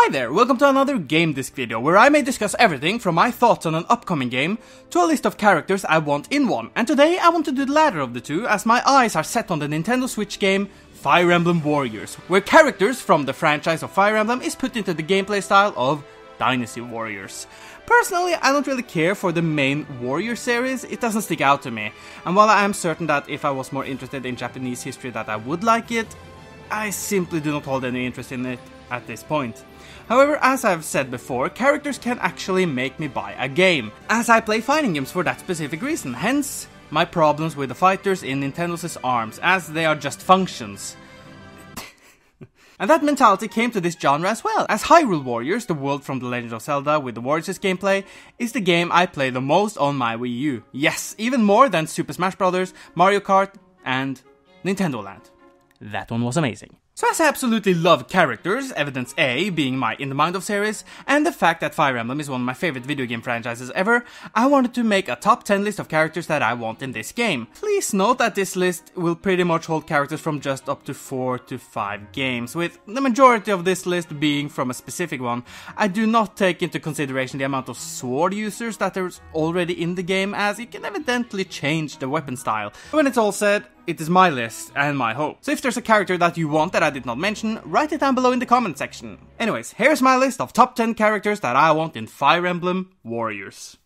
Hi there, welcome to another GameDisc video, where I may discuss everything from my thoughts on an upcoming game to a list of characters I want in one. And today I want to do the latter of the two, as my eyes are set on the Nintendo Switch game Fire Emblem Warriors, where characters from the franchise of Fire Emblem is put into the gameplay style of Dynasty Warriors. Personally, I don't really care for the main Warrior series, it doesn't stick out to me, and while I am certain that if I was more interested in Japanese history that I would like it, I simply do not hold any interest in it at this point. However, as I've said before, characters can actually make me buy a game, as I play fighting games for that specific reason, hence my problems with the fighters in Nintendo's ARMS, as they are just functions. And that mentality came to this genre as well, as Hyrule Warriors, the world from The Legend of Zelda with the Warriors gameplay, is the game I play the most on my Wii U. Yes, even more than Super Smash Bros., Mario Kart, and Nintendo Land. That one was amazing. So as I absolutely love characters, evidence A being my In the Mind of series, and the fact that Fire Emblem is one of my favorite video game franchises ever, I wanted to make a top 10 list of characters that I want in this game. Please note that this list will pretty much hold characters from just up to 4 to 5 games, with the majority of this list being from a specific one. I do not take into consideration the amount of sword users that there's already in the game, as it can evidently change the weapon style. When it's all said, it is my list and my hope. So if there's a character that you want that I did not mention, write it down below in the comment section. Anyways, here's my list of top 10 characters that I want in Fire Emblem Warriors.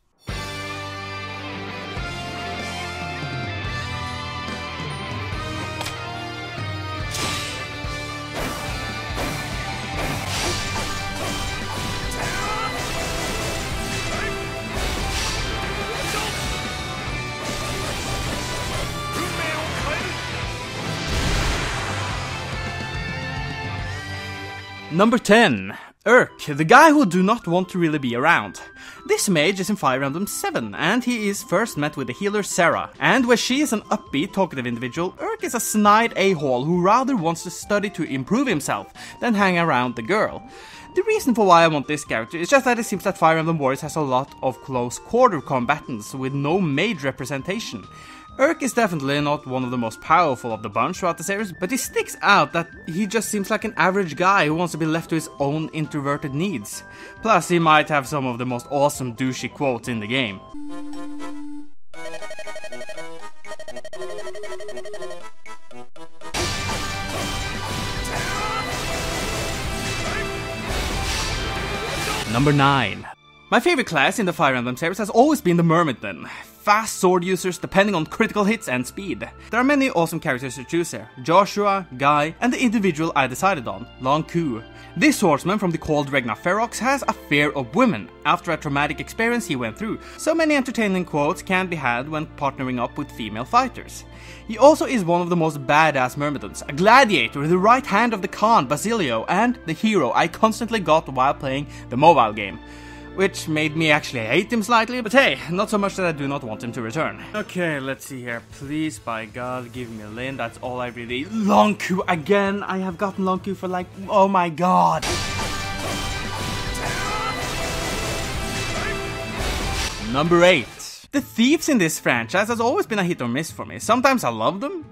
Number 10. Burke, the guy who do not want to really be around. This mage is in Fire Emblem 7, and he is first met with the healer Sarah. And where she is an upbeat, talkative individual, Burke is a snide a-hole who rather wants to study to improve himself than hang around the girl. The reason for why I want this character is just that it seems that Fire Emblem Warriors has a lot of close quarter combatants with no mage representation. Burke is definitely not one of the most powerful of the bunch throughout the series, but it sticks out that he just seems like an average guy who wants to be left to his own introverted needs. Plus, he might have some of the most awesome douchey quotes in the game. Number 9. My favorite class in the Fire Emblem series has always been the Myrmidon. Fast sword users depending on critical hits and speed. There are many awesome characters to choose here. Joshua, Guy, and the individual I decided on, Long Ku. This swordsman from the cold Regna Ferox has a fear of women after a traumatic experience he went through, so many entertaining quotes can be had when partnering up with female fighters. He also is one of the most badass Myrmidons, a gladiator, the right hand of the Khan, Basilio, and the hero I constantly got while playing the mobile game. Which made me actually hate him slightly, but hey, not so much that I do not want him to return. Okay, let's see here. Please, by God, give me Lynne. That's all I really... Long Ku again! I have gotten Long Ku for like... Oh my God! Number 8. The thieves in this franchise has always been a hit or miss for me. Sometimes I love them,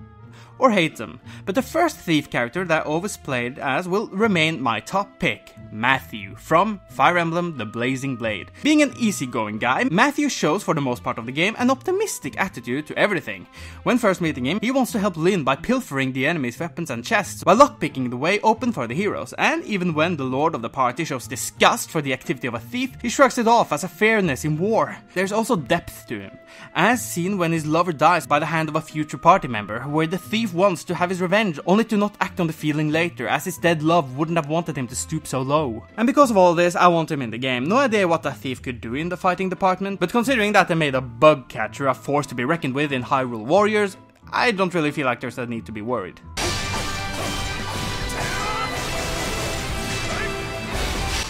or hate them, but the first thief character that I always played as will remain my top pick, Matthew, from Fire Emblem The Blazing Blade. Being an easygoing guy, Matthew shows for the most part of the game an optimistic attitude to everything. When first meeting him, he wants to help Lynne by pilfering the enemy's weapons and chests, while lockpicking the way open for the heroes, and even when the lord of the party shows disgust for the activity of a thief, he shrugs it off as a fairness in war. There's also depth to him, as seen when his lover dies by the hand of a future party member, where the thief wants to have his revenge, only to not act on the feeling later, as his dead love wouldn't have wanted him to stoop so low. And because of all this, I want him in the game. No idea what a thief could do in the fighting department, but considering that they made a bug catcher a force to be reckoned with in Hyrule Warriors, I don't really feel like there's a need to be worried.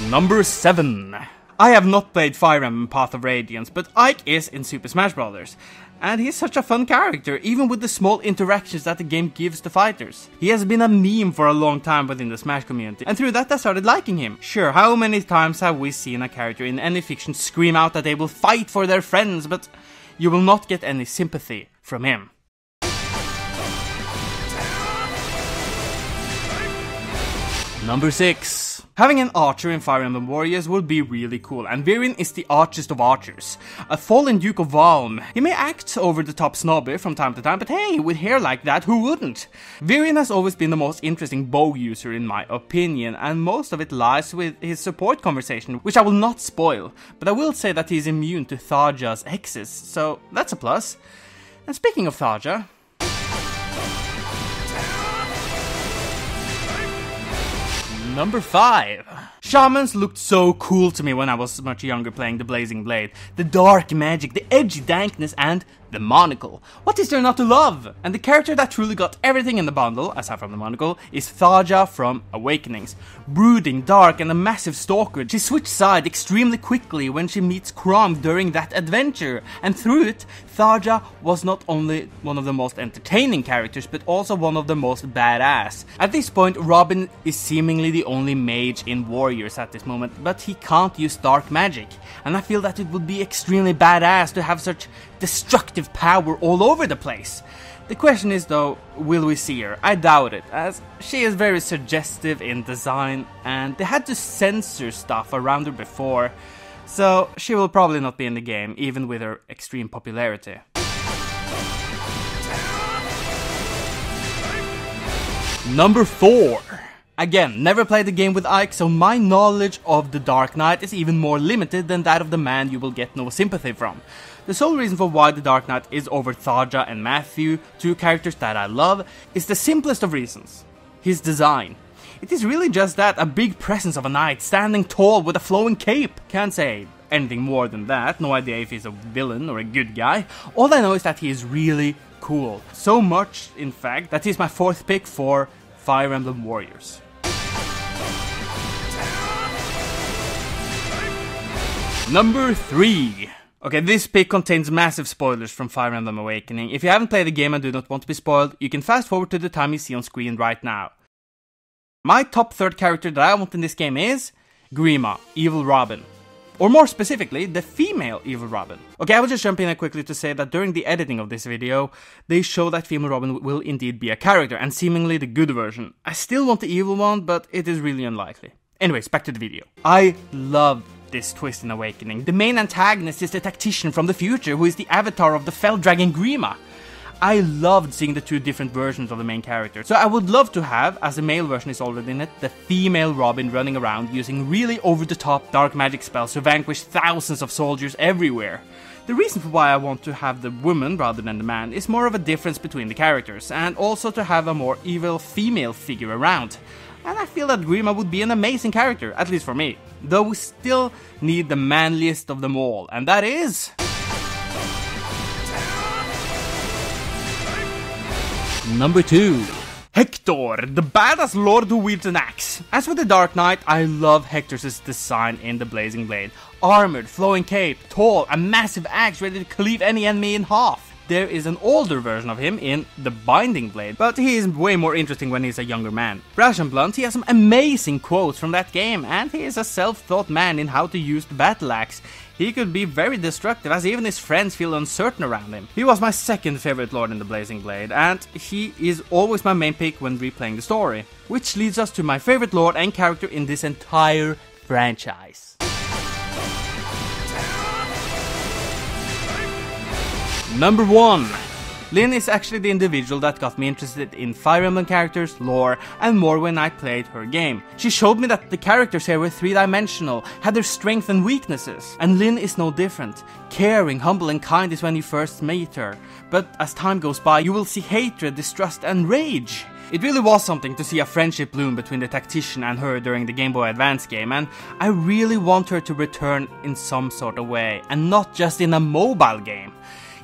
Number 7. I have not played Fire Emblem Path of Radiance, but Ike is in Super Smash Bros. And he's such a fun character, even with the small interactions that the game gives the fighters. He has been a meme for a long time within the Smash community, and through that I started liking him. Sure, how many times have we seen a character in any fiction scream out that they will fight for their friends, but you will not get any sympathy from him. Number 6. Having an archer in Fire Emblem Warriors would be really cool, and Varian is the archest of archers. A fallen Duke of Valm. He may act over the top snobby from time to time, but hey, with hair like that, who wouldn't? Varian has always been the most interesting bow user in my opinion, and most of it lies with his support conversation, which I will not spoil, but I will say that he is immune to Tharja's hexes, so that's a plus. And speaking of Tharja... Number 5. Shamans looked so cool to me when I was much younger playing the Blazing Blade. The dark magic, the edgy dankness, and the monocle. What is there not to love? And the character that truly got everything in the bundle, aside from the monocle, is Tharja from Awakenings. Brooding, dark, and a massive stalker. She switched side extremely quickly when she meets Crom during that adventure, and through it, Tharja was not only one of the most entertaining characters, but also one of the most badass. At this point, Robin is seemingly the only mage in Warriors at this moment, but he can't use dark magic, and I feel that it would be extremely badass to have such destructive power all over the place. The question is though, will we see her? I doubt it, as she is very suggestive in design, and they had to censor stuff around her before, so she will probably not be in the game, even with her extreme popularity. Number 4. Again, never played the game with Ike, so my knowledge of the Dark Knight is even more limited than that of the man you will get no sympathy from. The sole reason for why the Dark Knight is over Tharja and Matthew, two characters that I love, is the simplest of reasons. His design. It is really just that, a big presence of a knight standing tall with a flowing cape. Can't say anything more than that, no idea if he's a villain or a good guy. All I know is that he is really cool. So much, in fact, that he's my 4th pick for Fire Emblem Warriors. Number 3. Okay, this pick contains massive spoilers from Fire Emblem Awakening. If you haven't played the game and do not want to be spoiled, you can fast forward to the time you see on screen right now. My top 3rd character that I want in this game is Grima, Evil Robin. Or more specifically, the female Evil Robin. Okay, I will just jump in quickly to say that during the editing of this video, they show that female Robin will indeed be a character, and seemingly the good version. I still want the evil one, but it is really unlikely. Anyways, back to the video. I love this twist in Awakening. The main antagonist is the tactician from the future, who is the avatar of the fell dragon Grima. I loved seeing the two different versions of the main character, so I would love to have, as the male version is already in it, the female Robin running around using really over-the-top dark magic spells to vanquish thousands of soldiers everywhere. The reason for why I want to have the woman rather than the man is more of a difference between the characters, and also to have a more evil female figure around. And I feel that Grima would be an amazing character, at least for me. Though we still need the manliest of them all, and that is... Number 2. Hector, the badass lord who wields an axe. As with the Dark Knight, I love Hector's design in the Blazing Blade. Armored, flowing cape, tall, a massive axe ready to cleave any enemy in half. There is an older version of him in The Binding Blade, but he is way more interesting when he's a younger man. Brash and blunt, he has some amazing quotes from that game, and he is a self-taught man in how to use the battle axe. He could be very destructive, as even his friends feel uncertain around him. He was my 2nd favorite lord in the Blazing Blade, and he is always my main pick when replaying the story. Which leads us to my favorite lord and character in this entire franchise. Number 1. Lynne is actually the individual that got me interested in Fire Emblem characters, lore, and more when I played her game. She showed me that the characters here were 3-dimensional, had their strengths and weaknesses, and Lynne is no different. Caring, humble, and kind is when you first meet her, but as time goes by, you will see hatred, distrust, and rage. It really was something to see a friendship bloom between the tactician and her during the Game Boy Advance game, and I really want her to return in some sort of way, and not just in a mobile game.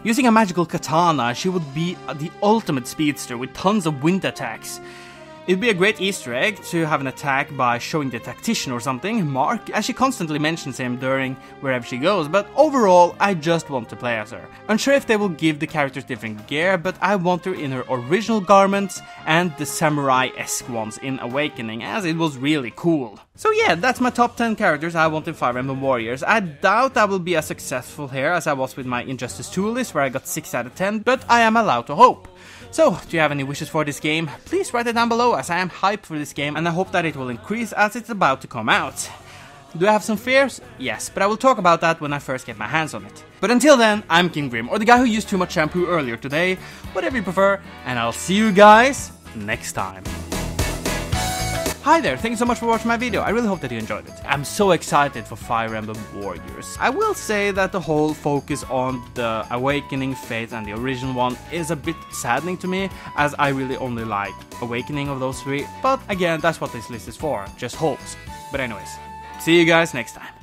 Using a magical katana, she would be the ultimate speedster with tons of wind attacks. It'd be a great Easter egg to have an attack by showing the tactician or something, Mark, as she constantly mentions him during wherever she goes, but overall, I just want to play as her. Unsure if they will give the characters different gear, but I want her in her original garments and the samurai-esque ones in Awakening, as it was really cool. So yeah, that's my top 10 characters I want in Fire Emblem Warriors. I doubt I will be as successful here as I was with my Injustice 2 list, where I got 6 out of 10, but I am allowed to hope. So, do you have any wishes for this game? Please write it down below, as I am hyped for this game and I hope that it will increase as it's about to come out. Do I have some fears? Yes, but I will talk about that when I first get my hands on it. But until then, I'm KingJGrim, or the guy who used too much shampoo earlier today, whatever you prefer, and I'll see you guys next time. Hi there, thank you so much for watching my video, I really hope that you enjoyed it. I'm so excited for Fire Emblem Warriors. I will say that the whole focus on the Awakening phase and the original one is a bit saddening to me, as I really only like Awakening of those three, but again, that's what this list is for, just hopes. But anyways, see you guys next time.